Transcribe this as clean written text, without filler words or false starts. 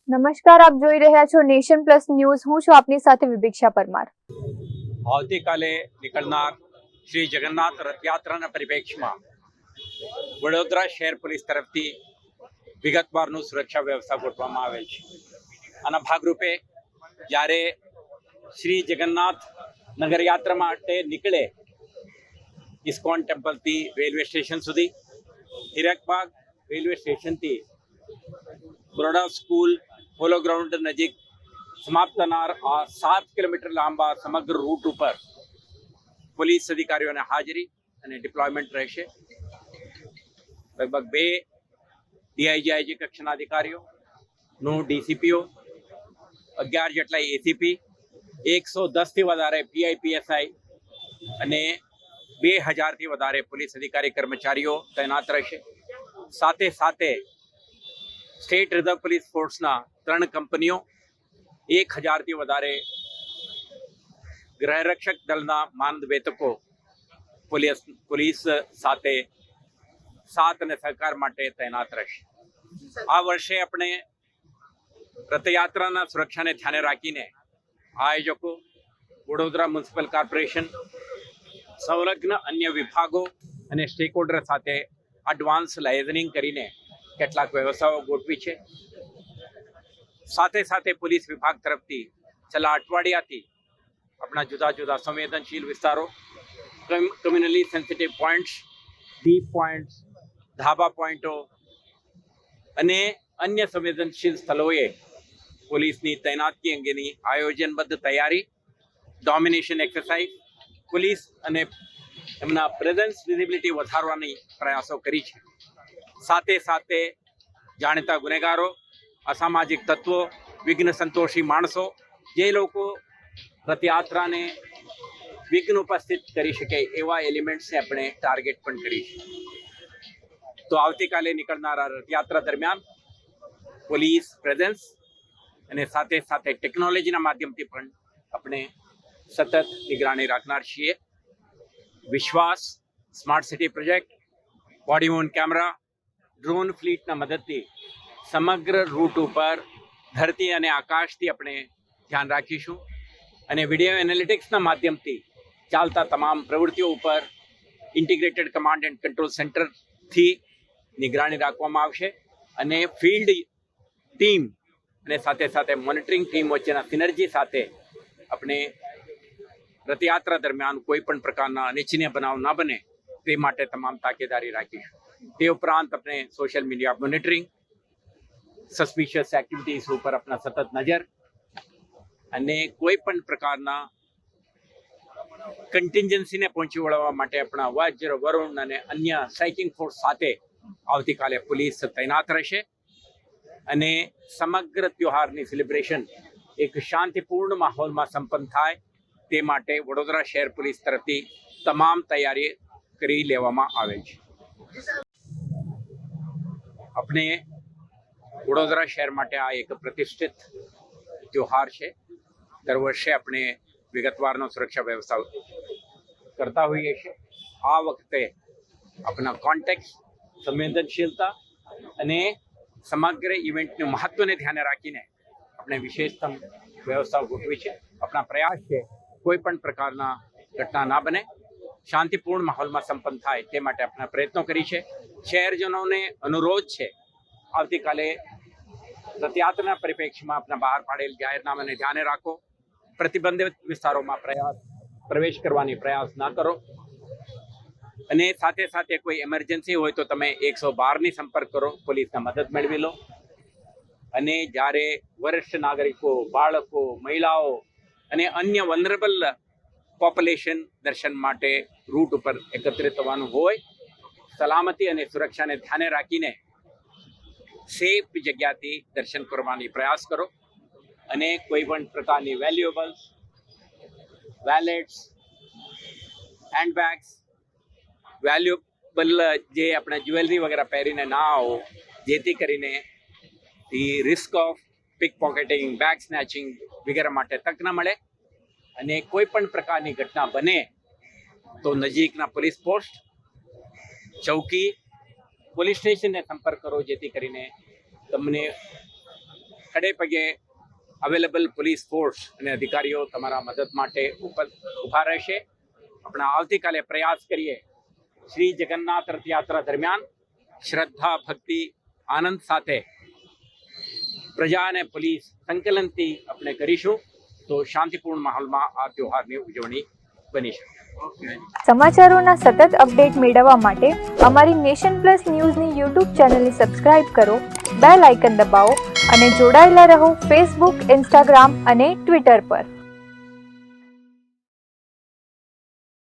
નમસ્કાર, આપ જોઈ રહ્યા છો નેશન પ્લસ ન્યૂઝ. હું છું આપની સાથે વિભિક્ષા પરમાર. આવતીકાલે નીકળનાર શ્રી જગન્નાથ રથયાત્રાના પરિપ્રેક્ષમાં વડોદરા શહેર પોલીસ તરફથી વિગતવારનું સુરક્ષા વ્યવસ્થા ગોઠવવામાં આવેલ છે. આના ભાગરૂપે જ્યારે શ્રી જગન્નાથ નગરયાત્રા માટે નીકળે ઇસ્કોન ટેમ્પલથી રેલવે સ્ટેશન સુધી, હિરકબાગ રેલવે સ્ટેશનથી બરોડા સ્કૂલ પોલો ગ્રાઉન્ડ નજીક સમાપ્ત થનાર આ 7 કિલોમીટર લાંબા સમગ્ર રૂટ ઉપર પોલીસ અધિકારીઓને હાજરી અને ડિપ્લોયમેન્ટ રહેશે. લગભગ 2 ડીઆઈજી કક્ષાના અધિકારીઓ, 9 ડીસીપીઓ, 11 જેટલા એસીપી, 110થી વધારે પીઆઈપીએસઆઈ અને 2000થી વધારે પોલીસ અધિકારી કર્મચારીઓ તૈનાત રહેશે. સાથે સાથે સ્ટેટ રિઝર્વ પોલીસ ફોર્સના 3 કંપનીઓ, 1000થી વધારે ગૃહરક્ષક દળના માનદવેતકો પોલીસ સાથે સાથ અને સહકાર માટે તૈનાત રહેશે. આ વર્ષે આપણે રથયાત્રાના સુરક્ષાને ધ્યાને રાખીને આયોજકો, વડોદરા મ્યુનિસિપલ કોર્પોરેશન, સંલગ્ન અન્ય વિભાગો અને સ્ટેક હોલ્ડર સાથે એડવાન્સ લાયઝનિંગ કરીને કેટલાક વ્યવસ્થાઓ ગોઠવી છે. સાથે સાથે પોલીસ વિભાગ તરફથી છેલ્લા અઠવાડિયાથી આપણા જુદા જુદા સંવેદનશીલ વિસ્તારો, કમ્યુનલી સેન્સિટિવ પોઈન્ટ્સ, ડીપ પોઈન્ટ્સ, ધાબા પોઈન્ટો અને અન્ય સંવેદનશીલ સ્થળોએ પોલીસની તૈનાતી અંગેની આયોજનબદ્ધ તૈયારી, ડોમિનેશન એક્સરસાઇઝ, પોલીસ અને એમના પ્રેઝન્સ વિઝિબિલિટી વધારવાની પ્રયાસો કરી છે. સાથે સાથે જાણીતા ગુનેગારો, અસામાજિક તત્વો, વિઘ્ન સંતોષી માણસો, જે લોકો રથયાત્રાને વિઘ્ન ઉપસ્થિત કરી શકે એવા એલિમેન્ટ્સને આપણે ટાર્ગેટ પણ કરી છે. તો આવતીકાલે નીકળનારા રથયાત્રા દરમિયાન પોલીસ પ્રેઝન્સ અને સાથે સાથે ટેકનોલોજીના માધ્યમથી પણ આપણે સતત નિગરાની રાખનાર છીએ. Vishwas smart city project, body on camera, drone ફ્લીટના મદદથી સમગ્ર રૂટ ઉપર ધરતી અને આકાશથી આપણે ધ્યાન રાખીશું અને વિડીયો એનાલિટિક્સના માધ્યમથી ચાલતા તમામ પ્રવૃત્તિઓ ઉપર ઇન્ટિગ્રેટેડ કમાન્ડ એન્ડ કંટ્રોલ સેન્ટરથી નિગરાની રાખવામાં આવશે અને ફિલ્ડ ટીમ અને સાથે સાથે મોનિટરિંગ ટીમ વચ્ચેના સિનર્જી સાથે આપણે રથયાત્રા દરમિયાન કોઈ પણ પ્રકારના અનિચ્છનીય બનાવ ન બને તે માટે તમામ તાકેદારી રાખીશું. તે ઉપરાંત આપણે social media monitoring, suspicious activities ઉપર આપણા સતત નજર અને કોઈ પણ પ્રકારના કન્ટિન્જન્સીને પહોંચી વળવા માટે આપણા વજ્ર, વરુણ અને અન્ય સ્ટ્રાઇકિંગ ફોર્સ સાથે આવતીકાલે પોલીસ તૈનાત રહેશે અને સમગ્ર ત્યોહારની સેલિબ્રેશન એક શાંતિપૂર્ણ માહોલમાં સંપન્ન થાય તે માટે વડોદરા શહેર પોલીસ તરફથી તમામ તૈયારી કરી લેવામાં આવે છે. આપણે વડોદરા શહેર માટે આ એક પ્રતિષ્ઠિત ત્યોહાર છે. દર વર્ષે આપણે વિગતવારનો સુરક્ષા વ્યવસ્થા કરતા હોઈએ છીએ. આ વખતે આપણા કોન્ટેક્ટ, સંવેદનશીલતા અને સમગ્ર ઇવેન્ટનું મહત્વને ધ્યાને રાખીને આપણે વિશેષતમ વ્યવસ્થાઓ ગોઠવી છે. આપણા પ્રયાસ છે કોઈ પણ પ્રકારના ઘટના ના બને, શાંતિપૂર્ણ માહોલમાં સંપન્ન થાય તે માટે આપણા પ્રયત્નો કરી છે. શહેરજનોને અનુરોધ છે, આવતીકાલે રથયાત્રાના પરિપ્રેક્ષમાં આપણા બહાર પાડેલ જાહેરનામાને ધ્યાને રાખો. પ્રતિબંધિત વિસ્તારોમાં પ્રવેશ કરવાની પ્રયાસ ના કરો અને સાથે સાથે કોઈ એમરજન્સી હોય તો તમે 112ની સંપર્ક કરો, પોલીસના મદદ મેળવી લો. અને જ્યારે વરિષ્ઠ નાગરિકો, બાળકો, મહિલાઓ અને અન્ય વનરેબલ પોપ્યુલેશન દર્શન માટે રૂટ ઉપર એકત્રિત થવાનું હોય, સલામતી અને સુરક્ષાને ધ્યાને રાખીને સેફ જગ્યાથી દર્શન કરવાની પ્રયાસ કરો અને કોઈ પણ પ્રકારની વેલ્યુએબલ્સ, વેલેટ્સ, હેન્ડબેગ્સ, વેલ્યુએબલ જે આપણે જ્વેલરી વગેરે પહેરીને ના આવો, જેથી કરીને the risk of pickpocketing, bag snatching વગેરે માટે તક ન મળે અને કોઈ પણ પ્રકારની ઘટના બને તો નજીકના પોલીસ પોસ્ટ, ચોકી, પોલીસ સ્ટેશનને સંપર્ક કરો, જેથી કરીને તમને ખડે પગે અવેલેબલ પોલીસ ફોર્સ અને અધિકારીઓ તમારા મદદ માટે ઊભા રહેશે. આપણે આવતીકાલે પ્રયાસ કરીએ શ્રી જગન્નાથ રથયાત્રા દરમિયાન શ્રદ્ધા, ભક્તિ, આનંદ સાથે પ્રજા અને પોલીસ સંકલનથી આપણે કરીશું તો શાંતિપૂર્ણ માહોલમાં આ તહેવારની ઉજવણી બની શકે. સમાચારોના સતત અપડેટ મેળવવા માટે અમારી નેશન પ્લસ ન્યૂઝની યુટ્યુબ ચેનલને સબસ્ક્રાઇબ કરો, બેલ આઇકન દબાવો અને જોડાયેલા રહો ફેસબુક, ઇન્સ્ટાગ્રામ અને ટ્વિટર પર.